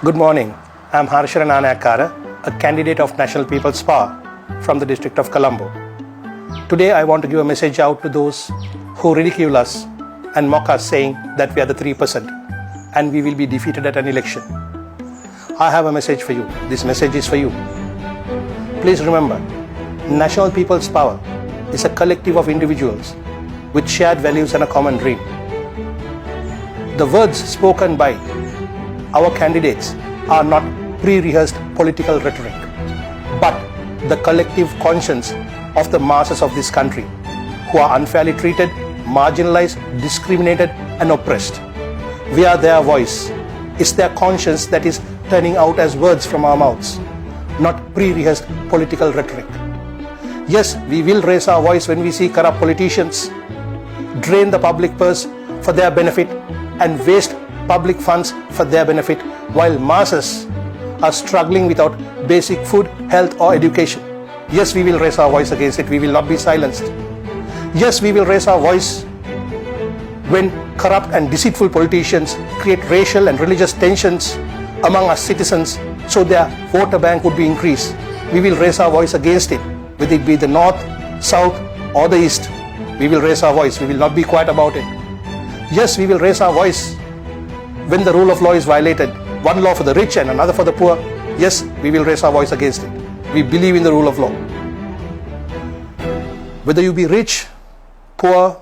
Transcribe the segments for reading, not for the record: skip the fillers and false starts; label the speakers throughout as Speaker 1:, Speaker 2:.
Speaker 1: Good morning. I'm Harsharan Anayakara, a candidate of National People's Power from the District of Colombo. Today I want to give a message out to those who ridicule us and mock us saying that we are the 3% and we will be defeated at an election. I have a message for you. This message is for you. Please remember, National People's Power is a collective of individuals with shared values and a common dream. The words spoken by our candidates are not pre-rehearsed political rhetoric, but the collective conscience of the masses of this country who are unfairly treated, marginalized, discriminated and oppressed. We are their voice. It's their conscience that is turning out as words from our mouths, not pre-rehearsed political rhetoric. Yes, we will raise our voice when we see corrupt politicians drain the public purse for their benefit and waste public funds for their benefit while masses are struggling without basic food, health or education. Yes, we will raise our voice against it. We will not be silenced. Yes, we will raise our voice when corrupt and deceitful politicians create racial and religious tensions among our citizens so their voter bank would be increased. We will raise our voice against it, whether it be the north, south or the east. We will raise our voice. We will not be quiet about it. Yes, we will raise our voice when the rule of law is violated, one law for the rich and another for the poor. Yes, we will raise our voice against it. We believe in the rule of law. Whether you be rich, poor,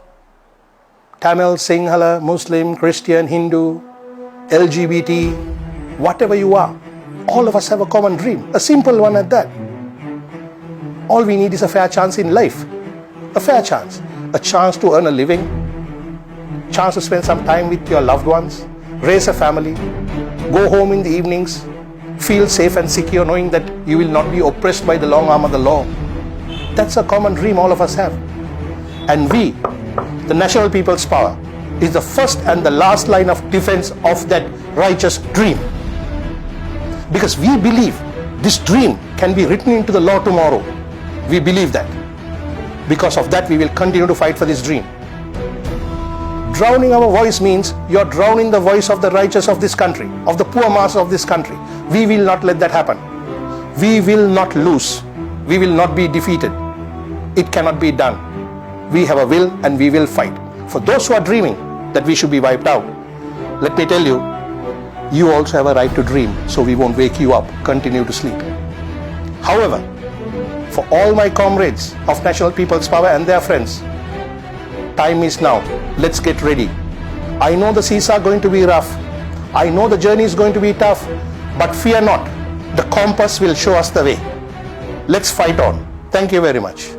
Speaker 1: Tamil, Sinhala, Muslim, Christian, Hindu, LGBT, whatever you are, all of us have a common dream, a simple one at that. All we need is a fair chance in life, a fair chance, a chance to earn a living, chance to spend some time with your loved ones, raise a family, go home in the evenings, feel safe and secure knowing that you will not be oppressed by the long arm of the law. That's a common dream all of us have. And we, the National People's Power, is the first and the last line of defense of that righteous dream. Because we believe this dream can be written into the law tomorrow. We believe that. Because of that, we will continue to fight for this dream. Drowning our voice means you're drowning the voice of the righteous of this country, of the poor mass of this country. We will not let that happen. We will not lose. We will not be defeated. It cannot be done. We have a will and we will fight. For those who are dreaming that we should be wiped out, let me tell you, you also have a right to dream, so we won't wake you up. Continue to sleep. However, for all my comrades of National People's Power and their friends, time is now. Let's get ready. I know the seas are going to be rough. I know the journey is going to be tough, but fear not. The compass will show us the way. Let's fight on. Thank you very much.